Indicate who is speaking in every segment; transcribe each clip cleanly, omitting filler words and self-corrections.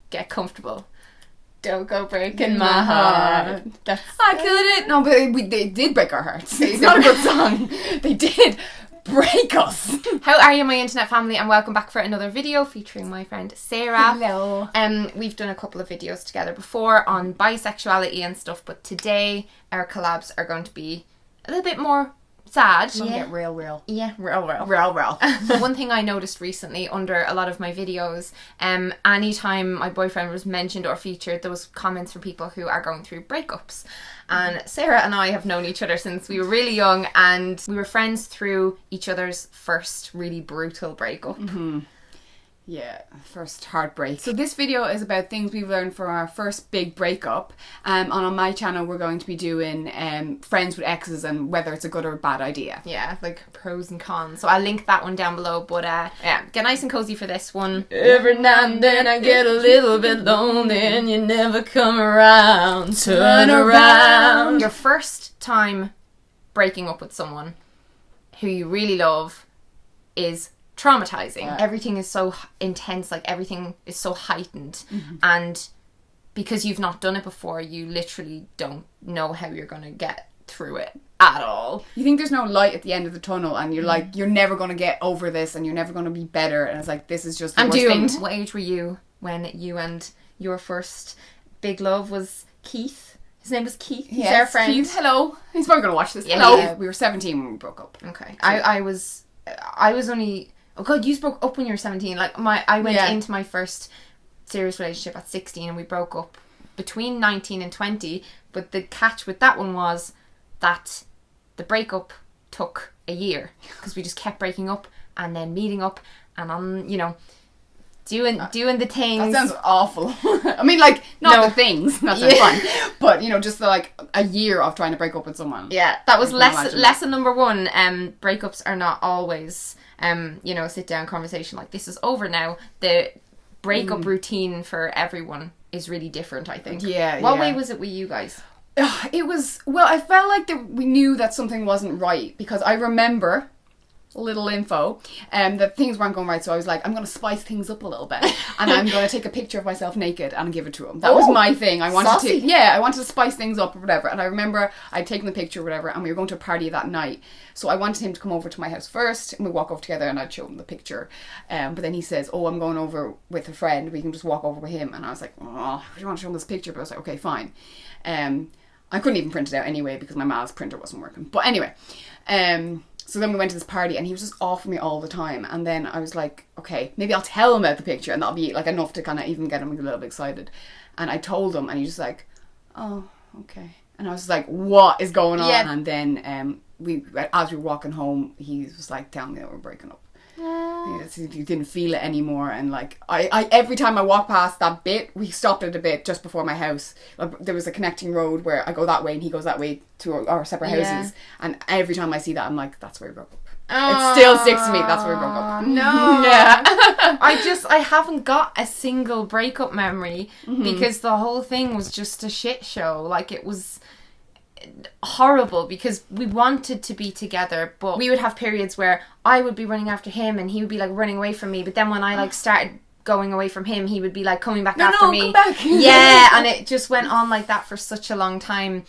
Speaker 1: get comfortable. Don't go breaking my heart.
Speaker 2: I couldn't. No, but they did break our hearts. It's not a good song. They did break us.
Speaker 1: How are you, my internet family, and welcome back for another video featuring my friend Sarah.
Speaker 2: Hello.
Speaker 1: We've done a couple of videos together before on bisexuality and stuff, but today our collabs are going to be a little bit more sad.
Speaker 2: It's gonna get real.
Speaker 1: Yeah, real. One thing I noticed recently under a lot of my videos, anytime my boyfriend was mentioned or featured, there was comments from people who are going through breakups. And Sarah and I have known each other since we were really young, and we were friends through each other's first really brutal breakup.
Speaker 2: Mm-hmm. Yeah, first heartbreak. So this video is about things we've learned from our first big breakup. And on my channel we're going to be doing friends with exes and whether it's a good or a bad idea.
Speaker 1: Yeah, like pros and cons. So I'll link that one down below. But yeah, get nice and cozy for this one. Every now and then I get a little bit lonely and you never come around. Turn around. Your first time breaking up with someone who you really love is traumatizing. Yeah. Everything is so intense, like everything is so heightened, and because you've not done it before, you literally don't know how you're going to get through it at all.
Speaker 2: You think there's no light at the end of the tunnel, and you're like, you're never going to get over this, and you're never going to be better, and it's like, this is just the worst thing.
Speaker 1: What age were you when you and your first big love was Keith? His name was Keith. He's our friend.
Speaker 2: Keith, hello. He's probably going to watch this.
Speaker 1: Yeah,
Speaker 2: hello.
Speaker 1: yeah.
Speaker 2: We were 17 when we broke up.
Speaker 1: Okay. So I was only... Oh God, you broke up when you were 17. Like I went into my first serious relationship at 16 and we broke up between 19 and 20. But the catch with that one was that the breakup took a year because we just kept breaking up and then meeting up and on, doing the things.
Speaker 2: That sounds awful. I mean, like, the things. That sounds fun. But, just like a year of trying to break up with someone.
Speaker 1: Yeah, that was lesson number one. Breakups are not always... sit down conversation like this is over now. The breakup routine for everyone is really different, I think. What way was it with you guys?
Speaker 2: It was, I felt like we knew that something wasn't right because I remember little info that things weren't going right, so I was like, I'm going to spice things up a little bit and I'm going to take a picture of myself naked and give it to him. That was my thing. I wanted I wanted to spice things up or whatever, and I remember I'd taken the picture or whatever and we were going to a party that night, so I wanted him to come over to my house first and we'd walk over together and I'd show him the picture, but then he says, I'm going over with a friend, we can just walk over with him, and I was like, I don't want to show him this picture, but I was like, okay, fine. I couldn't even print it out anyway because my ma's printer wasn't working, but anyway, so then we went to this party and he was just off me all the time. And then I was like, okay, maybe I'll tell him about the picture and that'll be like enough to kind of even get him a little bit excited. And I told him and he was like, oh, okay. And I was like, what is going on? Yeah. And then as we were walking home, he was like telling me that we're breaking up. He didn't feel it anymore, and like I every time I walk past that bit, we stopped at a bit just before my house. There was a connecting road where I go that way and he goes that way to our separate houses, and every time I see that, I'm like, that's where we broke up. It still sticks to me. That's where we broke up.
Speaker 1: No.
Speaker 2: Yeah.
Speaker 1: I haven't got a single breakup memory because the whole thing was just a shit show. Like, it was horrible because we wanted to be together, but we would have periods where I would be running after him and he would be like running away from me, but then when I like started going away from him, he would be like coming back after me.
Speaker 2: Come back.
Speaker 1: Yeah, and it just went on like that for such a long time.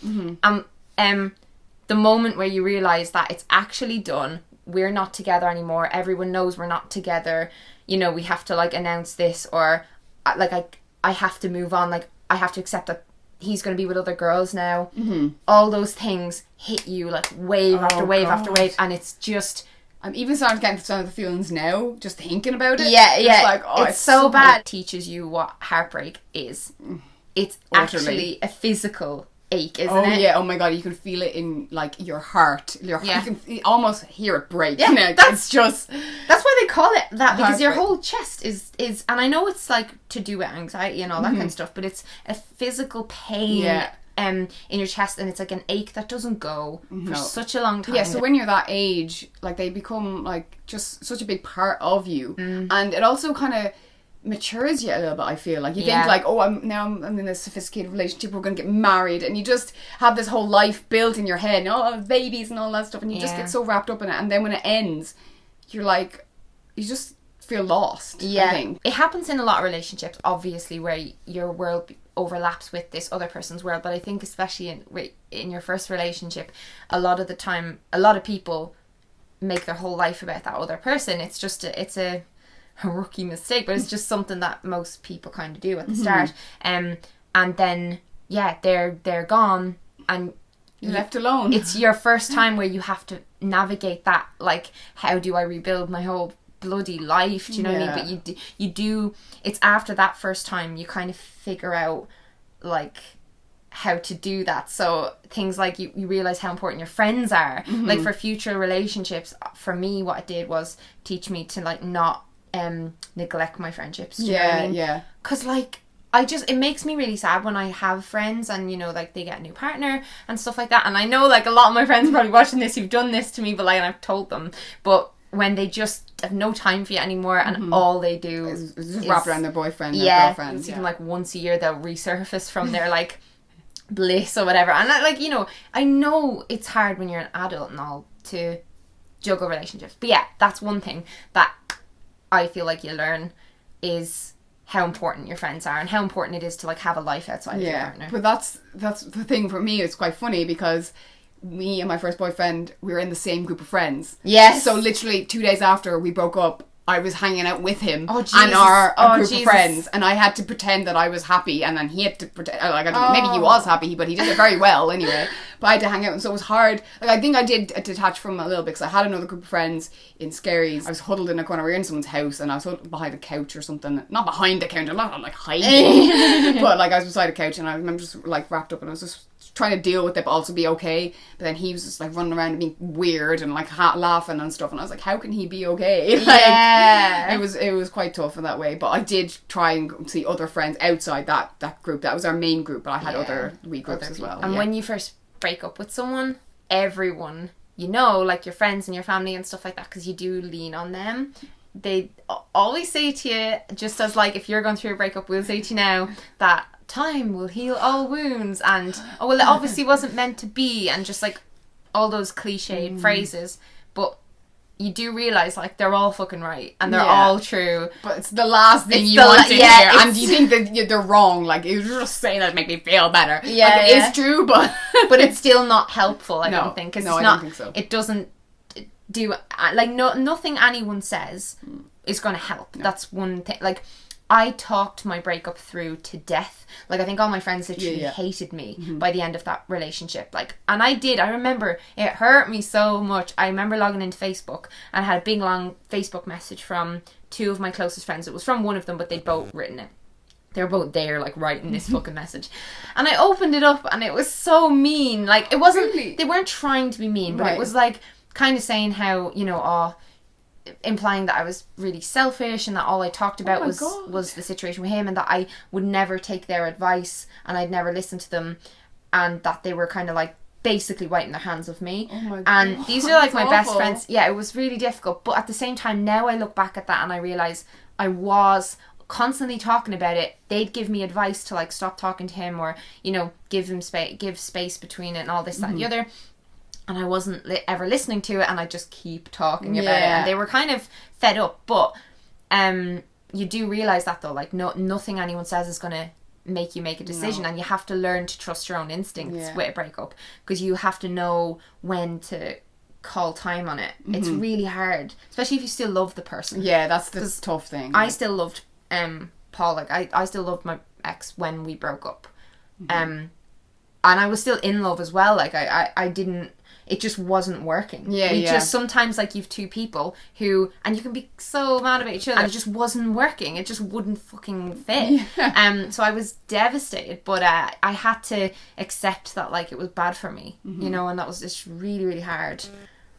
Speaker 1: The moment where you realise that it's actually done, we're not together anymore, everyone knows we're not together, we have to like announce this, or like I have to move on, like I have to accept that he's going to be with other girls now. All those things hit you like wave after wave after wave, and it's just...
Speaker 2: I'm even starting to get some of the feelings now, just thinking about it.
Speaker 1: Yeah.
Speaker 2: It's like,
Speaker 1: it's so bad. It teaches you what heartbreak is. It's actually a physical ache, isn't it?
Speaker 2: Yeah, oh my God, you can feel it in like your heart. You can almost hear it break.
Speaker 1: Yeah,
Speaker 2: that's
Speaker 1: why they call it that, because your whole chest is, and I know it's like to do with anxiety and all that kind of stuff, but it's a physical pain in your chest, and it's like an ache that doesn't go for such a long time.
Speaker 2: Yeah, so when you're that age, like they become like just such a big part of you, and it also kind of matures you a little bit. I feel like you think like, I'm in a sophisticated relationship, we're going to get married, and you just have this whole life built in your head, and babies and all that stuff, and you just get so wrapped up in it, and then when it ends, you're like, you just feel lost.
Speaker 1: Yeah.
Speaker 2: I think
Speaker 1: it happens in a lot of relationships, obviously, where your world overlaps with this other person's world. But I think especially in your first relationship, a lot of the time, a lot of people make their whole life about that other person. It's just it's a rookie mistake, but it's just something that most people kind of do at the start. And then they're gone, and
Speaker 2: you're left alone.
Speaker 1: It's your first time where you have to navigate that, like, how do I rebuild my whole bloody life? Do you know what I mean? But you do. It's after that first time you kind of figure out, like, how to do that. So things like you realize how important your friends are. Like, for future relationships, for me, what it did was teach me to, like, not neglect my friendships. Do you know what I mean? Because, like, it makes me really sad when I have friends and, you know, like, they get a new partner and stuff like that. And I know, like, a lot of my friends are probably watching this who've done this to me, but, like, and I've told them. But when they just have no time for you anymore and all they do
Speaker 2: is just wrap around their boyfriend, their girlfriend.
Speaker 1: Even, like, once a year they'll resurface from their, like, bliss or whatever. And, like, you know, I know it's hard when you're an adult and all to juggle relationships. But yeah, that's one thing that I feel like you learn is how important your friends are and how important it is to, like, have a life outside of your partner.
Speaker 2: But that's the thing for me. It's quite funny because me and my first boyfriend, we were in the same group of friends.
Speaker 1: Yes.
Speaker 2: So literally 2 days after we broke up, I was hanging out with him and
Speaker 1: our
Speaker 2: group of friends, and I had to pretend that I was happy, and then he had to pretend, like, I don't know, maybe he was happy, but he did it very well anyway. But I had to hang out, and so it was hard. Like, I think I did detach from him a little bit, because I had another group of friends in Scaries. I was huddled in a corner. We were in someone's house, and I was huddled behind a couch or something. Not behind the counter, not like hiding, but, like, I was beside a couch, and I remember just, like, wrapped up, and I was just trying to deal with it but also be okay. But then he was just, like, running around and being weird and, like, laughing and stuff, and I was like, how can he be okay? Like, it was quite tough in that way. But I did try and see other friends outside that group. That was our main group, but I had other wee groups as well.
Speaker 1: And when you first break up with someone, everyone, you know, like your friends and your family and stuff like that, because you do lean on them, they always say to you, just as, like, if you're going through a breakup, we'll say to you now that time will heal all wounds, and oh well, it obviously wasn't meant to be, and just, like, all those cliched phrases. But you do realise, like, they're all fucking right and they're all true.
Speaker 2: But it's the last thing you want to hear, and you think that they're wrong. Like, you're just saying that to make me feel better. Yeah, like, it is true, but
Speaker 1: but it's still not helpful. I don't think.
Speaker 2: No, I don't think so.
Speaker 1: It doesn't do, like, nothing anyone says is going to help. No. That's one thing. Like, I talked my breakup through to death. Like, I think all my friends literally hated me by the end of that relationship. Like, and I remember it hurt me so much. I remember logging into Facebook and I had a big long Facebook message from two of my closest friends. It was from one of them, but they'd both written it. They were both there, like, writing this fucking message. And I opened it up and it was so mean. Like, it wasn't, they weren't trying to be mean, but it was, like, kind of saying how, you know, implying that I was really selfish and that all I talked about was the situation with him, and that I would never take their advice and I'd never listen to them, and that they were kind of, like, basically wiping their hands of me.
Speaker 2: Oh my
Speaker 1: and
Speaker 2: God,
Speaker 1: these are, like, my best friends. Yeah, it was really difficult, but at the same time now I look back at that and I realise I was constantly talking about it. They'd give me advice to, like, stop talking to him, or, you know, give space between it and all this, that and the other. And I wasn't ever listening to it, and I just keep talking about it. And they were kind of fed up. But you do realise that, though. Like, nothing anyone says is going to make you make a decision. And you have to learn to trust your own instincts with a breakup. Because you have to know when to call time on it. It's really hard. Especially if you still love the person.
Speaker 2: Yeah, that's the tough thing.
Speaker 1: I still loved Paul. Like, I still loved my ex when we broke up. And I was still in love as well. Like, I didn't... It just wasn't working. Just sometimes, like, you've two people who, and you can be so mad about each other, and it just wasn't working. It just wouldn't fucking fit. So I was devastated, but I had to accept that, like, it was bad for me, you know, and that was just really, really hard.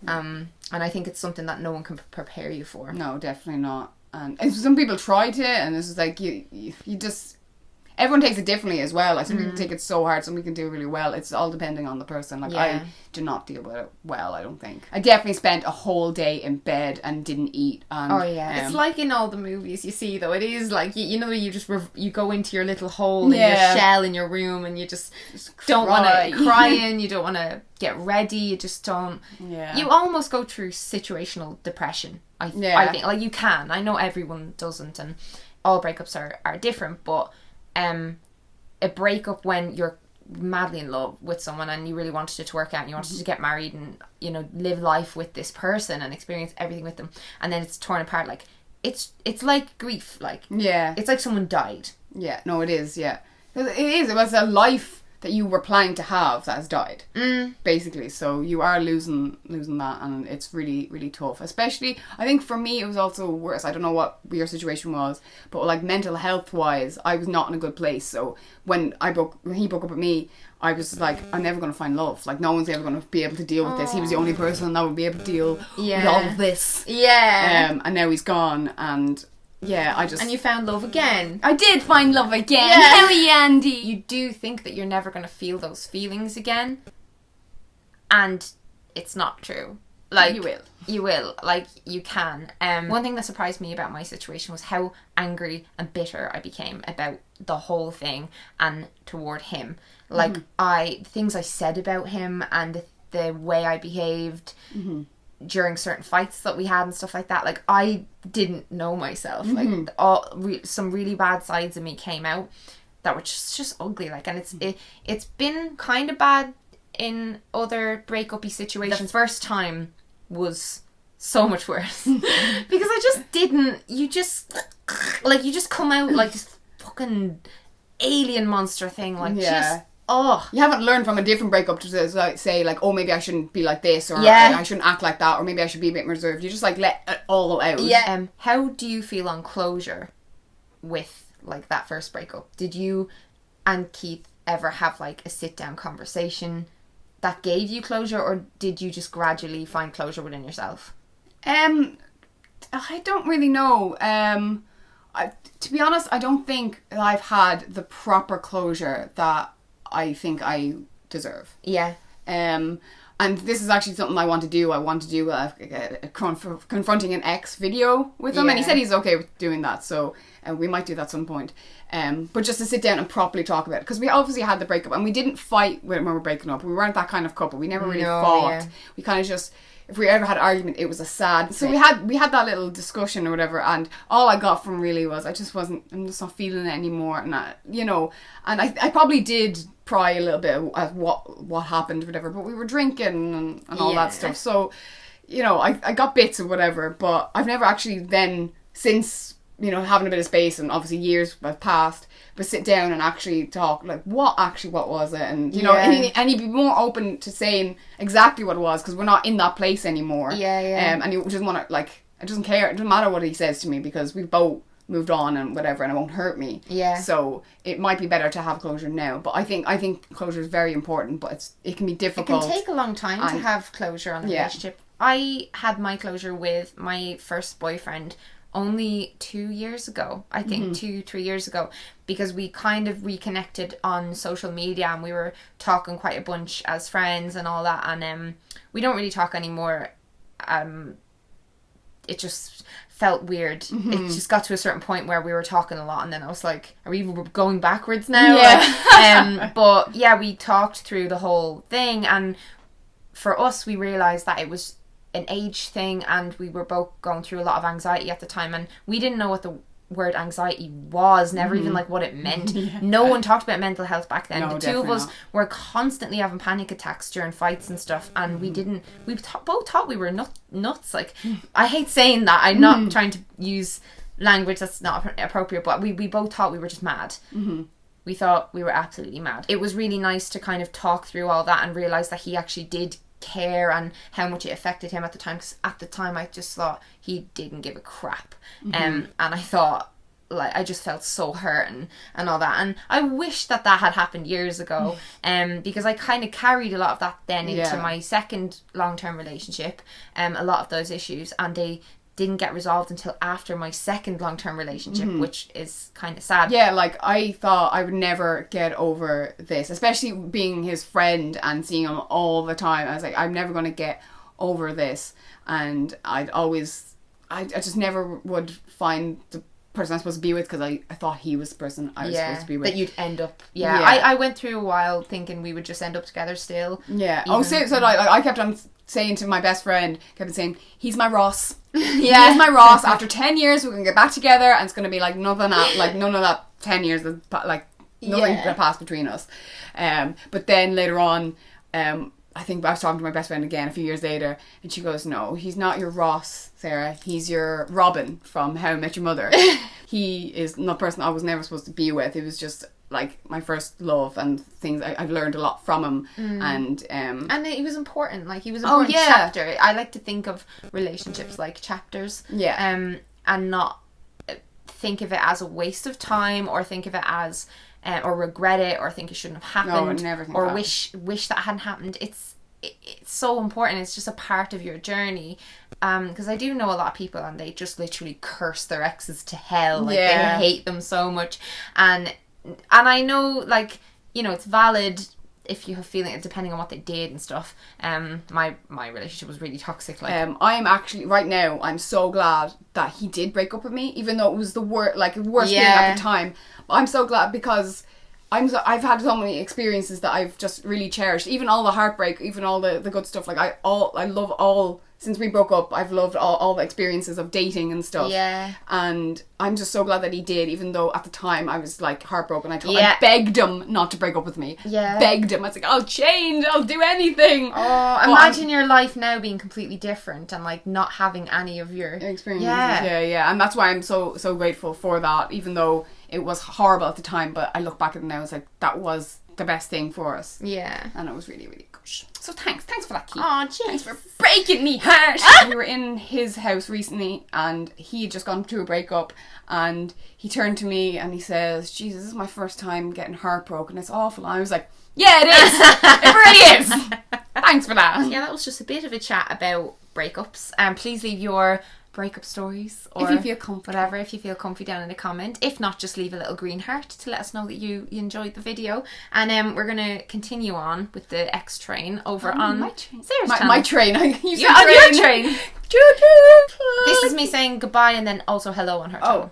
Speaker 1: And I think it's something that no one can prepare you for.
Speaker 2: No, definitely not. And some people try to, and it's like you just. everyone takes it differently as well. Like some people take it so hard, some people can do it really well. It's all depending on the person. Like I do not deal with it well, I don't think. I definitely spent a whole day in bed and didn't eat. And,
Speaker 1: it's like in all the movies you see though. It is like, you know, you just you go into your little hole in your shell in your room and you just don't want to cry in, you don't want to get ready, you just don't. You almost go through situational depression. I think, like, you can. I know everyone doesn't, and all breakups are different, but a breakup when you're madly in love with someone and you really wanted it to work out and you wanted to get married and, you know, live life with this person and experience everything with them, and then it's torn apart, like, it's like grief, like, it's like someone died.
Speaker 2: No, it is. It was a life that you were planning to have that has died, basically. So you are losing that, and it's really, really tough. Especially, I think for me, it was also worse. I don't know what your situation was, but like mental health wise, I was not in a good place. So when he broke up with me, I was like, I'm never going to find love. Like, no one's ever going to be able to deal with this. He was the only person that would be able to deal with all of this. And now he's gone, and and
Speaker 1: you found love again.
Speaker 2: I did find love again. Hell yeah, Andy.
Speaker 1: You do think that you're never going to feel those feelings again, and it's not true. Like, you will. Like, you can. One thing that surprised me about my situation was how angry and bitter I became about the whole thing and toward him. Like, things I said about him and the way I behaved during certain fights that we had and stuff like that. Like, I didn't know myself. Like, some really bad sides of me came out that were just ugly. Like, and it's been kind of bad in other breakup-y situations. The first time was so much worse because I just didn't. You just come out like this fucking alien monster thing. Like, just. Oh,
Speaker 2: you haven't learned from a different breakup to say like, oh, maybe I shouldn't be like this, or I shouldn't act like that, or maybe I should be a bit more reserved. You just like let it all out.
Speaker 1: How do you feel on closure with like that first breakup? Did you and Keith ever have like a sit down conversation that gave you closure, or did you just gradually find closure within yourself?
Speaker 2: I don't really know. To be honest, I don't think I've had the proper closure that I think I deserve. And this is actually something I want to do. I want to do a confronting an ex video with him, and he said he's okay with doing that, so we might do that at some point. But just to sit down and properly talk about it, because we obviously had the breakup, and we didn't fight when we were breaking up. We weren't that kind of couple. We never really fought. We kind of just, if we ever had an argument, it was a sad. So we had that little discussion or whatever, and all I got from really was I'm just not feeling it anymore, and I probably did pry a little bit at what happened or whatever, but we were drinking and all that stuff. So, you know, I got bits of whatever, but I've never actually then, since, you know, having a bit of space and obviously years have passed, but sit down and actually talk, like, what was it? And, you know, and he'd be more open to saying exactly what it was, because we're not in that place anymore. And he doesn't want to, like, it doesn't care, it doesn't matter what he says to me, because we've both moved on and whatever, and it won't hurt me. So it might be better to have closure now. But I think closure is very important, but it can be difficult.
Speaker 1: It can take a long time to have closure on a relationship. I had my closure with my first boyfriend only 2 years ago, I think, 2-3 years ago, because we kind of reconnected on social media and we were talking quite a bunch as friends and all that, and we don't really talk anymore. It just felt weird. It just got to a certain point where we were talking a lot, and then I was like, are we going backwards now? But yeah, we talked through the whole thing, and for us, we realised that it was an age thing, and we were both going through a lot of anxiety at the time, and we didn't know what the word anxiety was, never even like what it meant. No one talked about mental health back then. The two of us were constantly having panic attacks during fights and stuff, and we both thought we were nuts. Like, I hate saying that, I'm not trying to use language that's not appropriate, but we both thought we were just mad. We thought we were absolutely mad. It was really nice to kind of talk through all that and realise that he actually did care and how much it affected him at the time, because at the time I just thought he didn't give a crap. And I thought, like, I just felt so hurt and all that, and I wish that had happened years ago, because I kind of carried a lot of that then into my second long-term relationship, a lot of those issues, and they didn't get resolved until after my second long-term relationship, which is kind of sad.
Speaker 2: Yeah, like, I thought I would never get over this, especially being his friend and seeing him all the time. I was like, I'm never going to get over this. And I just never would find the person I'm supposed to be with, because I thought he was the person I was supposed to be with.
Speaker 1: That you'd end up. Yeah. I went through a while thinking we would just end up together still.
Speaker 2: Yeah. I kept on saying to my best friend, kept on saying, he's my Ross.
Speaker 1: Yeah.
Speaker 2: He's my Ross. After 10 years, we're going to get back together, and it's going to be like none of that 10 years, like nothing that passed between us. But then later on, I think I was talking to my best friend again a few years later, and she goes, no, he's not your Ross, Sarah. He's your Robin from How I Met Your Mother. He is not a person I was never supposed to be with. It was just like my first love, and things I've learned a lot from him. And
Speaker 1: he was important. Like, he was an important chapter. I like to think of relationships like chapters.
Speaker 2: Yeah.
Speaker 1: And not think of it as a waste of time, or think of it as or regret it, or think it shouldn't have happened,
Speaker 2: never think
Speaker 1: or
Speaker 2: that.
Speaker 1: wish that hadn't happened. It's so important. It's just a part of your journey, because I do know a lot of people, and they just literally curse their exes to hell. Like, they hate them so much, and I know, like, you know, it's valid if you have feelings depending on what they did and stuff. My relationship was really toxic. Like,
Speaker 2: I'm actually right now, I'm so glad that he did break up with me, even though it was the worst feeling at the time. I'm so glad, because I've had so many experiences that I've just really cherished. Even all the heartbreak, even all the good stuff. Like, I love all, since we broke up, I've loved all the experiences of dating and stuff.
Speaker 1: Yeah.
Speaker 2: And I'm just so glad that he did, even though at the time I was like heartbroken. I begged him not to break up with me.
Speaker 1: Yeah.
Speaker 2: Begged him. I was like, I'll change, I'll do anything.
Speaker 1: Oh, imagine your life now being completely different, and like not having any of your
Speaker 2: experiences. Yeah. And that's why I'm so grateful for that, even though it was horrible at the time. But I look back at it now, I was like, that was the best thing for us.
Speaker 1: Yeah.
Speaker 2: And it was really, really good. So thanks for that, Keith.
Speaker 1: Oh, jeez.
Speaker 2: Thanks for breaking me heart. We were in his house recently, and he had just gone through a breakup, and he turned to me and he says, Jesus, this is my first time getting heartbroken. It's awful. And I was like, yeah, it is. It really is. Thanks for that.
Speaker 1: Yeah, that was just a bit of a chat about breakups. Please leave your breakup stories, or
Speaker 2: if you feel comfy,
Speaker 1: whatever, if you feel comfy, down in a comment. If not, just leave a little green heart to let us know that you enjoyed the video. And we're gonna continue on with the X train over on
Speaker 2: my train.
Speaker 1: Sarah's channel.
Speaker 2: My train. You said
Speaker 1: on
Speaker 2: train.
Speaker 1: your train. This is me saying goodbye and then also hello on her channel.
Speaker 2: Oh,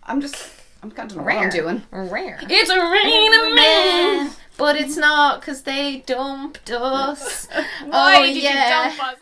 Speaker 2: I'm kind of know what I'm doing.
Speaker 1: Rare.
Speaker 2: It's a raining man,
Speaker 1: but it's not, because they dumped us.
Speaker 2: Why did you dump us?